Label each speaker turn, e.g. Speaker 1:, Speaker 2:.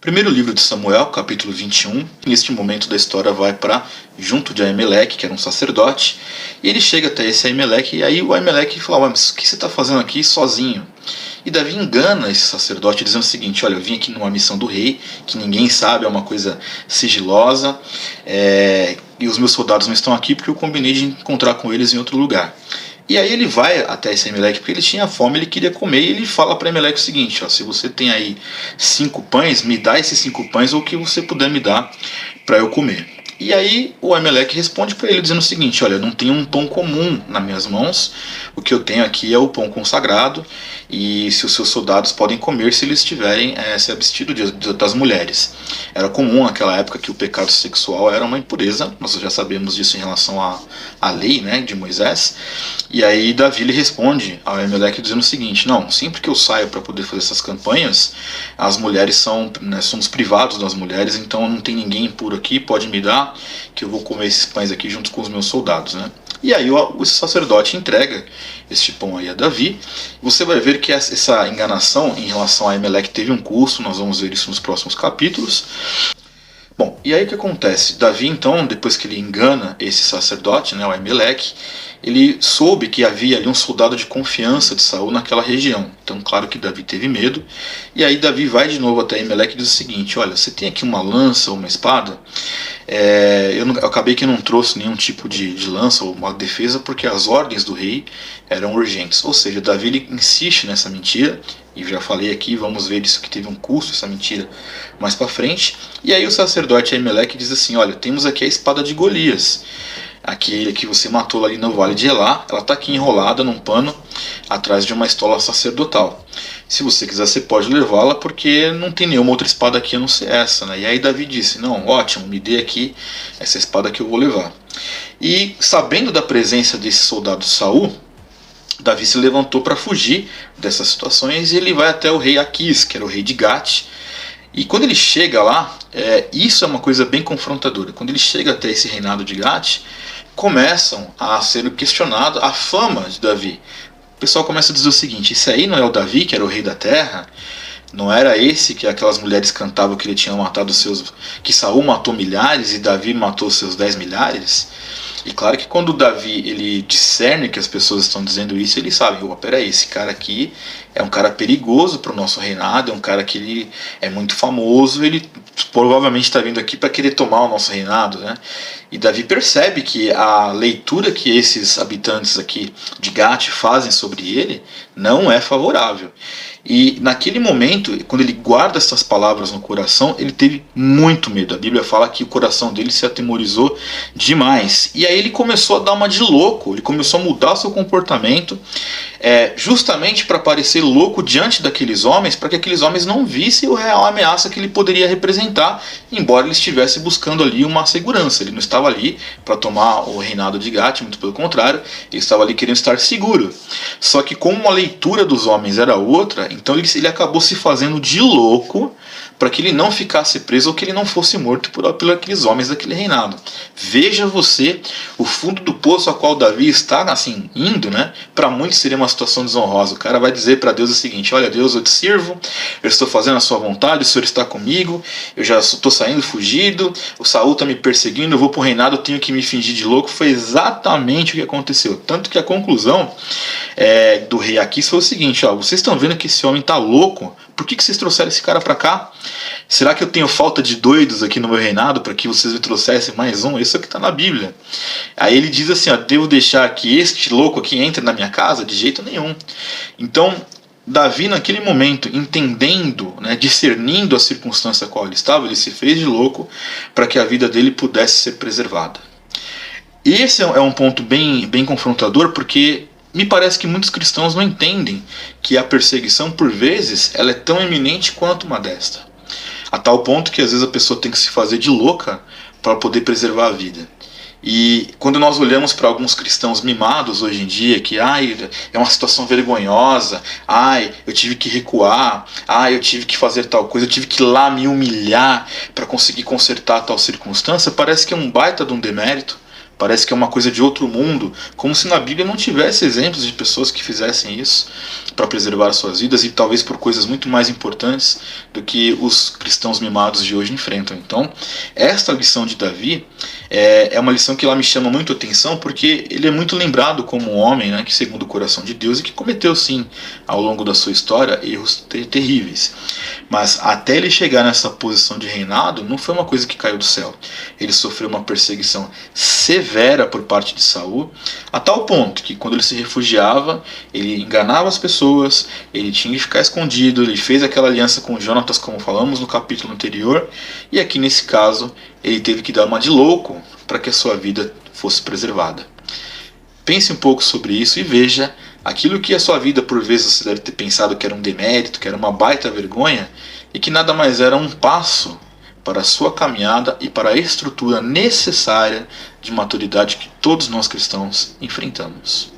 Speaker 1: Primeiro livro de Samuel, capítulo 21. Neste momento da história vai para junto de Aimeleque, que era um sacerdote, e ele chega até esse Aimeleque, e aí o Aimeleque fala: mas o que você está fazendo aqui sozinho? E Davi engana esse sacerdote dizendo o seguinte: olha, eu vim aqui numa missão do rei, que ninguém sabe, é uma coisa sigilosa, e os meus soldados não estão aqui porque eu combinei de encontrar com eles em outro lugar. E aí ele vai até esse Aimeleque porque ele tinha fome, ele queria comer, e ele fala para Aimeleque o seguinte: ó, se você tem aí 5 pães, me dá esses 5 pães, ou o que você puder me dar para eu comer. E aí o Aimeleque responde para ele dizendo o seguinte: olha, não tenho um pão comum nas minhas mãos, o que eu tenho aqui é o pão consagrado, e se os seus soldados podem comer se eles tiverem se abstido das mulheres. Era comum naquela época que o pecado sexual era uma impureza, nós já sabemos disso em relação à lei, né, de Moisés. E aí Davi lhe responde ao Aimeleque dizendo o seguinte: não, sempre que eu saio para poder fazer essas campanhas, as mulheres somos privados das mulheres, então não tem ninguém impuro aqui, pode me dar, que eu vou comer esses pães aqui junto com os meus soldados, né? E aí o sacerdote entrega este pão aí a Davi. Você vai ver que essa enganação em relação a Aimeleque teve um custo, nós vamos ver isso nos próximos capítulos. Bom, e aí o que acontece? Davi, então, depois que ele engana esse sacerdote, né, o Aimeleque, ele soube que havia ali um soldado de confiança de Saul naquela região. Então, claro que Davi teve medo. E aí Davi vai de novo até Aimeleque e diz o seguinte: olha, você tem aqui uma lança ou uma espada? Eu acabei que não trouxe nenhum tipo de lança ou uma defesa porque as ordens do rei eram urgentes. Ou seja, Davi ele insiste nessa mentira. E já falei aqui, vamos ver isso que teve um custo, essa mentira, mais para frente. E aí o sacerdote Aimeleque diz assim: olha, temos aqui a espada de Golias, aquele que você matou ali no vale de Elá, ela está aqui enrolada num pano atrás de uma estola sacerdotal. Se você quiser, você pode levá-la, porque não tem nenhuma outra espada aqui a não ser essa, né? E aí Davi disse: não, ótimo, me dê aqui essa espada que eu vou levar. E sabendo da presença desse soldado de Saul, Davi se levantou para fugir dessas situações e ele vai até o rei Aquis, que era o rei de Gate. E quando ele chega lá, isso é uma coisa bem confrontadora. Quando ele chega até esse reinado de Gate, começam a ser questionada a fama de Davi. O pessoal começa a dizer o seguinte: esse aí não é o Davi, que era o rei da terra? Não era esse que aquelas mulheres cantavam que ele tinha matado que Saul matou milhares e Davi matou seus 10 milhares? E claro que quando Davi ele discerne que as pessoas estão dizendo isso, ele sabe: opa, peraí, esse cara aqui é um cara perigoso para o nosso reinado, é um cara que ele é muito famoso, ele provavelmente está vindo aqui para querer tomar o nosso reinado, né? E Davi percebe que a leitura que esses habitantes aqui de Gate fazem sobre ele não é favorável. E naquele momento, quando ele guarda essas palavras no coração, ele teve muito medo. A Bíblia fala que o coração dele se atemorizou demais. E aí ele começou a dar uma de louco, ele começou a mudar seu comportamento, justamente para parecer louco diante daqueles homens, para que aqueles homens não vissem o real ameaça que ele poderia representar, embora ele estivesse buscando ali uma segurança. Ele não estava ali para tomar o reinado de Gate, muito pelo contrário, ele estava ali querendo estar seguro. Só que como a leitura dos homens era outra, então ele acabou se fazendo de louco para que ele não ficasse preso ou que ele não fosse morto por aqueles homens daquele reinado. Veja você o fundo do poço a qual Davi está assim indo, né? Para muitos seria uma situação desonrosa. O cara vai dizer para Deus o seguinte: olha, Deus, eu te sirvo, eu estou fazendo a sua vontade, o Senhor está comigo, eu já estou saindo fugido, o Saul está me perseguindo, eu vou para o reinado, eu tenho que me fingir de louco. Foi exatamente o que aconteceu. Tanto que a conclusão do rei Aquis foi o seguinte: ó, vocês estão vendo que esse homem está louco? Por que vocês trouxeram esse cara para cá? Será que eu tenho falta de doidos aqui no meu reinado para que vocês me trouxessem mais um? Isso é o que está na Bíblia. Aí ele diz assim: ó, devo deixar que este louco aqui entre na minha casa? De jeito nenhum. Então Davi, naquele momento, entendendo, né, discernindo a circunstância a qual ele estava, ele se fez de louco para que a vida dele pudesse ser preservada. Esse é um ponto bem confrontador, porque me parece que muitos cristãos não entendem que a perseguição, por vezes, ela é tão iminente quanto uma desta. A tal ponto que às vezes a pessoa tem que se fazer de louca para poder preservar a vida. E quando nós olhamos para alguns cristãos mimados hoje em dia, que é uma situação vergonhosa, eu tive que recuar, eu tive que fazer tal coisa, eu tive que ir lá me humilhar para conseguir consertar tal circunstância, parece que é um baita de um demérito, parece que é uma coisa de outro mundo, como se na Bíblia não tivesse exemplos de pessoas que fizessem isso para preservar suas vidas, e talvez por coisas muito mais importantes do que os cristãos mimados de hoje enfrentam. Então, esta lição de Davi é uma lição que ela me chama muito a atenção, porque ele é muito lembrado como um homem, né, que segundo o coração de Deus, e que cometeu sim, ao longo da sua história, erros terríveis. Mas até ele chegar nessa posição de reinado, não foi uma coisa que caiu do céu. Ele sofreu uma perseguição severa por parte de Saul, a tal ponto que quando ele se refugiava, ele enganava as pessoas, ele tinha que ficar escondido, ele fez aquela aliança com Jonatas, como falamos no capítulo anterior, e aqui nesse caso ele teve que dar uma de louco para que a sua vida fosse preservada. Pense um pouco sobre isso e veja aquilo que a sua vida por vezes você deve ter pensado que era um demérito, que era uma baita vergonha, e que nada mais era um passo para a sua caminhada e para a estrutura necessária de maturidade que todos nós cristãos enfrentamos.